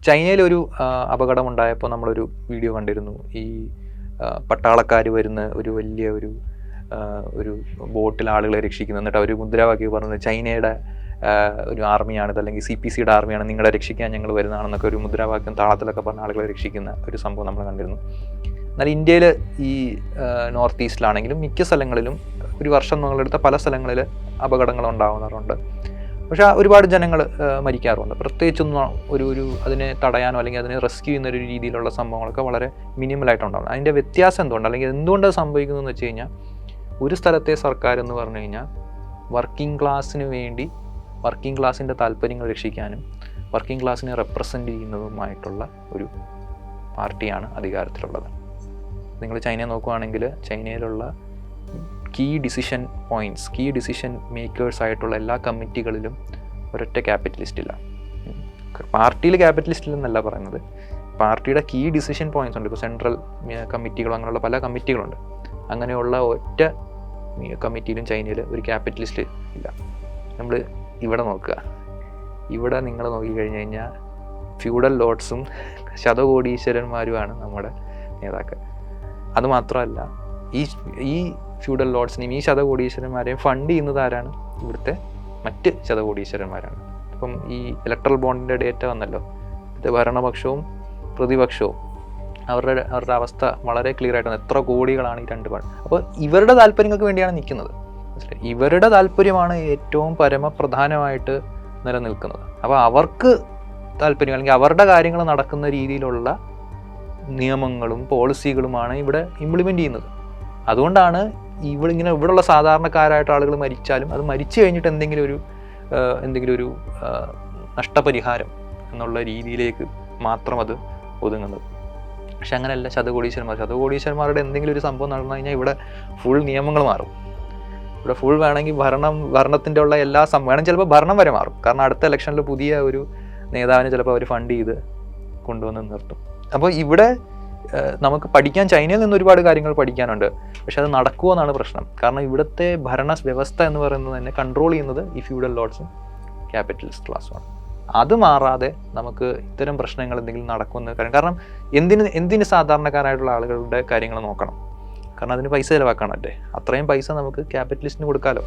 ചൈനയിലൊരു അപകടം ഉണ്ടായപ്പോൾ നമ്മളൊരു വീഡിയോ കണ്ടിരുന്നു. ഈ പട്ടാളക്കാർ വരുന്ന ഒരു വലിയ ഒരു ബോട്ടിൽ ആളുകളെ രക്ഷിക്കുന്നു. എന്നിട്ട് അവർ മുദ്രാവാക്യം പറഞ്ഞത് ചൈനയുടെ ഒരു ആർമിയാണിത്, അല്ലെങ്കിൽ CPCയുടെ ആർമിയാണ്, നിങ്ങളെ രക്ഷിക്കാൻ ഞങ്ങൾ വരുന്നതാണെന്നൊക്കെ ഒരു മുദ്രാവാക്യം താളത്തിലൊക്കെ പറഞ്ഞ ആളുകളെ രക്ഷിക്കുന്ന ഒരു സംഭവം നമ്മൾ കണ്ടിരുന്നു. എന്നാൽ ഇന്ത്യയിൽ ഈ നോർത്ത് ഈസ്റ്റിലാണെങ്കിലും മിക്ക സ്ഥലങ്ങളിലും ഒരു വർഷം നമ്മളെടുത്ത പല സ്ഥലങ്ങളിൽ അപകടങ്ങൾ ഉണ്ടാകുന്നവരുണ്ട്. പക്ഷേ ഒരുപാട് ജനങ്ങൾ മരിക്കാറുണ്ട്. പ്രത്യേകിച്ചൊന്നും ഒരു അതിനെ തടയാനോ അല്ലെങ്കിൽ അതിനെ റെസ്ക്യൂ ചെയ്യുന്ന ഒരു രീതിയിലുള്ള സംഭവങ്ങളൊക്കെ വളരെ മിനിമലായിട്ടുണ്ടാകും. അതിൻ്റെ വ്യത്യാസം എന്തുകൊണ്ട്, അല്ലെങ്കിൽ എന്തുകൊണ്ടത് സംഭവിക്കുന്നതെന്ന് വെച്ച് കഴിഞ്ഞാൽ, ഒരു സ്ഥലത്തെ സർക്കാർ എന്ന് പറഞ്ഞു കഴിഞ്ഞാൽ വർക്കിംഗ് ക്ലാസ്സിന് വേണ്ടി വർക്കിംഗ് ക്ലാസ്സിൻ്റെ താല്പര്യങ്ങൾ രക്ഷിക്കാനും വർക്കിംഗ് ക്ലാസ്സിനെ റെപ്രസെൻ്റ് ചെയ്യുന്നതുമായിട്ടുള്ള ഒരു പാർട്ടിയാണ് അധികാരത്തിലുള്ളത്. നിങ്ങൾ ചൈനയെ നോക്കുകയാണെങ്കിൽ ചൈനയിലുള്ള കീ ഡിസിഷൻ മേക്കേഴ്സ് ആയിട്ടുള്ള എല്ലാ കമ്മിറ്റികളിലും ഒരൊറ്റ ക്യാപിറ്റലിസ്റ്റ് ഇല്ല. പാർട്ടിയിൽ ക്യാപിറ്റലിസ്റ്റ് എന്നല്ല പറയുന്നത്, പാർട്ടിയുടെ കീ ഡിസിഷൻ പോയിന്റ്സ് ഉണ്ട്. ഇപ്പോൾ സെൻട്രൽ കമ്മിറ്റികളോ അങ്ങനെയുള്ള പല കമ്മിറ്റികളുണ്ട്. അങ്ങനെയുള്ള ഒറ്റ കമ്മിറ്റിയിലും ചൈനയിൽ ഒരു ക്യാപിറ്റലിസ്റ്റ് ഇല്ല. നമ്മൾ ഇവിടെ നോക്കുക, ഇവിടെ നിങ്ങൾ നോക്കിക്കഴിഞ്ഞ് കഴിഞ്ഞാൽ ഫ്യൂഡൽ ലോഡ്സും ശതകോടീശ്വരന്മാരുമാണ് നമ്മുടെ നേതാക്കൾ. അതുമാത്രമല്ല, ഈ ഫ്യൂഡൽ ലോഡ്സിനെയും ഈ ശതകോടീശ്വരന്മാരെയും ഫണ്ട് ചെയ്യുന്നത് ആരാണ്? ഇവിടുത്തെ മറ്റ് ശതകോടീശ്വരന്മാരാണ്. ഇപ്പം ഈ ഇലക്ട്രൽ ബോണ്ടിൻ്റെ ഡേറ്റ വന്നല്ലോ, ഇത് ഭരണപക്ഷവും പ്രതിപക്ഷവും അവരുടെ അവസ്ഥ വളരെ ക്ലിയർ ആയിട്ടാണ്. എത്ര കോടികളാണ് ഈ രണ്ട് പാർട്ടി. അപ്പോൾ ഇവരുടെ താല്പര്യങ്ങൾക്ക് വേണ്ടിയാണ് നിൽക്കുന്നത്. ഇവരുടെ താല്പര്യമാണ് ഏറ്റവും പരമപ്രധാനമായിട്ട് നിലനിൽക്കുന്നത്. അപ്പോൾ അവർക്ക് താല്പര്യം, അല്ലെങ്കിൽ അവരുടെ കാര്യങ്ങൾ നടക്കുന്ന രീതിയിലുള്ള നിയമങ്ങളും പോളിസികളുമാണ് ഇവിടെ ഇംപ്ലിമെൻ്റ് ചെയ്യുന്നത്. അതുകൊണ്ടാണ് ഇവിടെയുള്ള സാധാരണക്കാരായിട്ട് ആളുകൾ മരിച്ചാലും അത് മരിച്ചു കഴിഞ്ഞിട്ട് എന്തെങ്കിലും ഒരു നഷ്ടപരിഹാരം എന്നുള്ള രീതിയിലേക്ക് മാത്രം അത് ഒതുങ്ങുന്നത്. പക്ഷെ അങ്ങനെയല്ല ശതകോടീശ്വരന്മാരുടെ എന്തെങ്കിലും ഒരു സംഭവം നടന്നു കഴിഞ്ഞാൽ ഇവിടെ ഫുൾ നിയമങ്ങൾ മാറും. ഇവിടെ ഫുൾ വേണമെങ്കിൽ ഭരണത്തിൻ്റെ ഉള്ള എല്ലാ വേണമെങ്കിൽ ചിലപ്പോൾ ഭരണം വരെ മാറും. കാരണം അടുത്ത ഇലക്ഷനിൽ പുതിയ ഒരു നേതാവിനെ ചിലപ്പോൾ അവർ ഫണ്ട് ചെയ്ത് കൊണ്ടുവന്ന് നിർത്തും. അപ്പോൾ ഇവിടെ നമുക്ക് പഠിക്കാൻ, ചൈനയിൽ നിന്ന് ഒരുപാട് കാര്യങ്ങൾ പഠിക്കാനുണ്ട്. പക്ഷെ അത് നടക്കുമോ എന്നാണ് പ്രശ്നം. കാരണം ഇവിടുത്തെ ഭരണ വ്യവസ്ഥ എന്ന് പറയുന്നത് തന്നെ കൺട്രോൾ ചെയ്യുന്നത് ഈ ഫ്യൂഡൽ ലോഡ്സും ക്യാപിറ്റലിസ്റ്റ് ക്ലാസ്സുമാണ്. അത് മാറാതെ നമുക്ക് ഇത്തരം പ്രശ്നങ്ങൾ എന്തെങ്കിലും നടക്കുമെന്ന് കാരണം എന്തിന് സാധാരണക്കാരായിട്ടുള്ള ആളുകളുടെ കാര്യങ്ങൾ നോക്കണം? കാരണം അതിന് പൈസ ചിലവാക്കാനല്ലേ. അത്രയും പൈസ നമുക്ക് ക്യാപിറ്റലിസ്റ്റിന് കൊടുക്കാമല്ലോ.